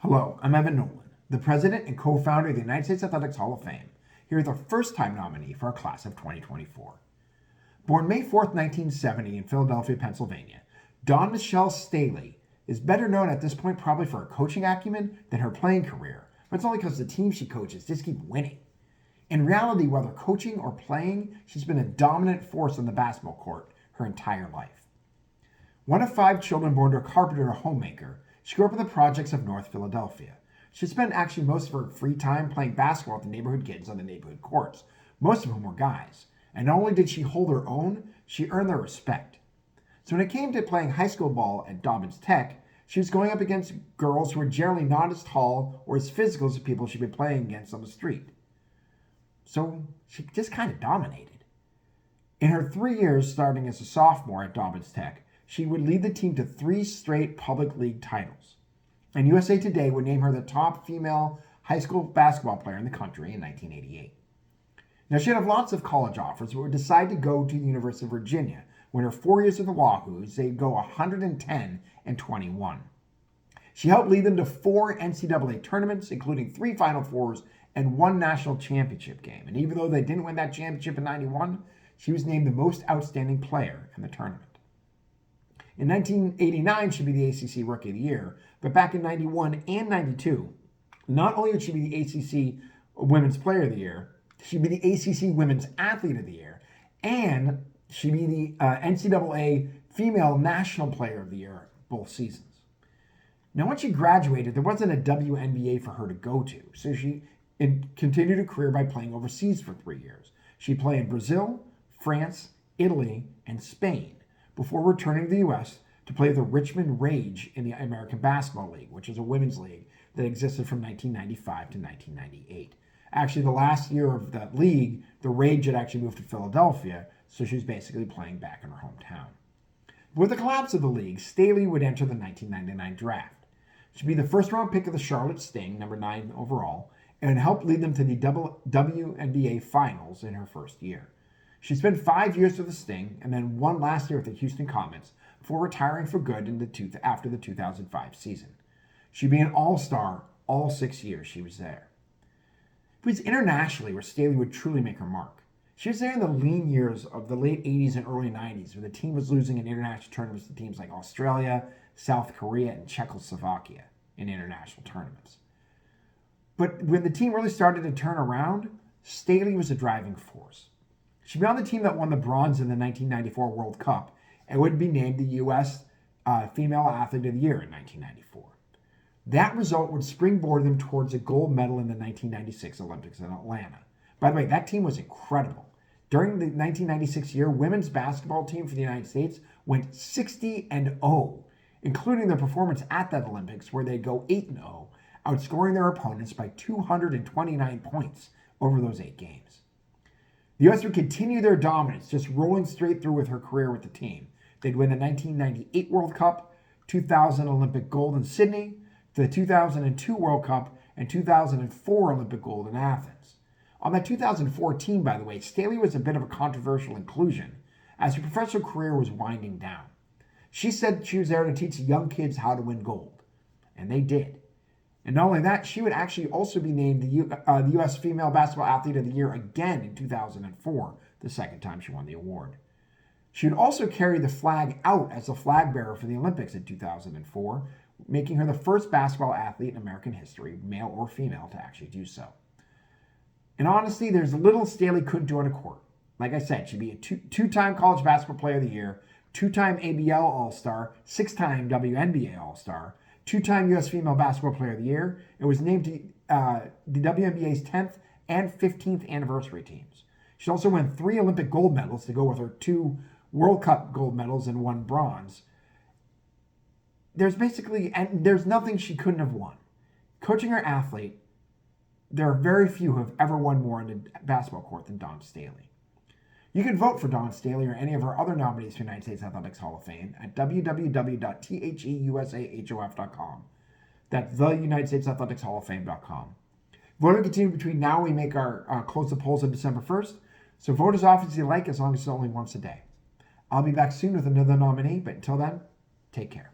Hello, I'm Evan Nolan, the president and co-founder of the United States Athletics Hall of Fame, here with our first-time nominee for our class of 2024. Born May 4th, 1970 in Philadelphia, Pennsylvania, Dawn Michelle Staley is better known at this point probably for her coaching acumen than her playing career, but it's only because the team she coaches just keep winning. In reality, whether coaching or playing, she's been a dominant force on the basketball court her entire life. One of 5 children born to a carpenter and a homemaker, she grew up in the projects of North Philadelphia. She spent actually most of her free time playing basketball with the neighborhood kids on the neighborhood courts, most of whom were guys. And not only did she hold her own, she earned their respect. So when it came to playing high school ball at Dobbins Tech, she was going up against girls who were generally not as tall or as physical as the people she'd been playing against on the street. So she just kind of dominated. In her 3 years starting as a sophomore at Dobbins Tech, she would lead the team to 3 straight public league titles. And USA Today would name her the top female high school basketball player in the country in 1988. Now, she'd have lots of college offers, but would decide to go to the University of Virginia. When her 4 years with the Wahoos, they'd go 110-21. She helped lead them to 4 NCAA tournaments, including 3 Final Fours and 1 national championship game. And even though they didn't win that championship in 91, she was named the most outstanding player in the tournament. In 1989, she'd be the ACC Rookie of the Year, but back in 91 and 92, not only would she be the ACC Women's Player of the Year, she'd be the ACC Women's Athlete of the Year, and she'd be the NCAA Female National Player of the Year both seasons. Now, once she graduated, there wasn't a WNBA for her to go to, so she continued her career by playing overseas for 3 years. She played in Brazil, France, Italy, and Spain, before returning to the U.S. to play the Richmond Rage in the American Basketball League, which is a women's league that existed from 1995 to 1998. Actually, the last year of that league, the Rage had actually moved to Philadelphia, so she was basically playing back in her hometown. With the collapse of the league, Staley would enter the 1999 draft. She'd be the first-round pick of the Charlotte Sting, number 9 overall, and helped lead them to the WNBA Finals in her first year. She spent 5 years with the Sting and then 1 last year with the Houston Comets before retiring for good after the 2005 season. She'd be an all-star all 6 years she was there. It was internationally where Staley would truly make her mark. She was there in the lean years of the late 80s and early 90s, where the team was losing in international tournaments to teams like Australia, South Korea, and Czechoslovakia in international tournaments. But when the team really started to turn around, Staley was a driving force. She'd be on the team that won the bronze in the 1994 World Cup and would be named the U.S. Female Athlete of the Year in 1994. That result would springboard them towards a gold medal in the 1996 Olympics in Atlanta. By the way, that team was incredible. During the 1996 year, women's basketball team for the United States went 60-0, including their performance at that Olympics, where they go 8-0, outscoring their opponents by 229 points over those 8 games. The U.S. would continue their dominance, just rolling straight through with her career with the team. They'd win the 1998 World Cup, 2000 Olympic gold in Sydney, the 2002 World Cup, and 2004 Olympic gold in Athens. On that 2014, by the way, Staley was a bit of a controversial inclusion as her professional career was winding down. She said she was there to teach young kids how to win gold, and they did. And not only that, she would actually also be named the U.S. Female Basketball Athlete of the Year again in 2004, the second time she won the award. She would also carry the flag out as the flag bearer for the Olympics in 2004, making her the first basketball athlete in American history, male or female, to actually do so. And honestly, there's little Staley couldn't do on a court. Like I said, she'd be a two-time College Basketball Player of the Year, 2-time ABL All-Star, 6-time WNBA All-Star, 2-time U.S. Female Basketball Player of the Year. It was named to the WNBA's 10th and 15th anniversary teams. She also won 3 Olympic gold medals to go with her 2 World Cup gold medals and 1 bronze. There's nothing she couldn't have won. Coaching her athlete, there are very few who have ever won more on the basketball court than Dawn Staley. You can vote for Dawn Staley or any of our other nominees for the United States Athletics Hall of Fame at www.theusahof.com. That's the United States Athletics Hall of Fame.com. Voting continues between now and we make our close the polls on December 1st, so vote as often as you like, as long as it's only once a day. I'll be back soon with another nominee, but until then, take care.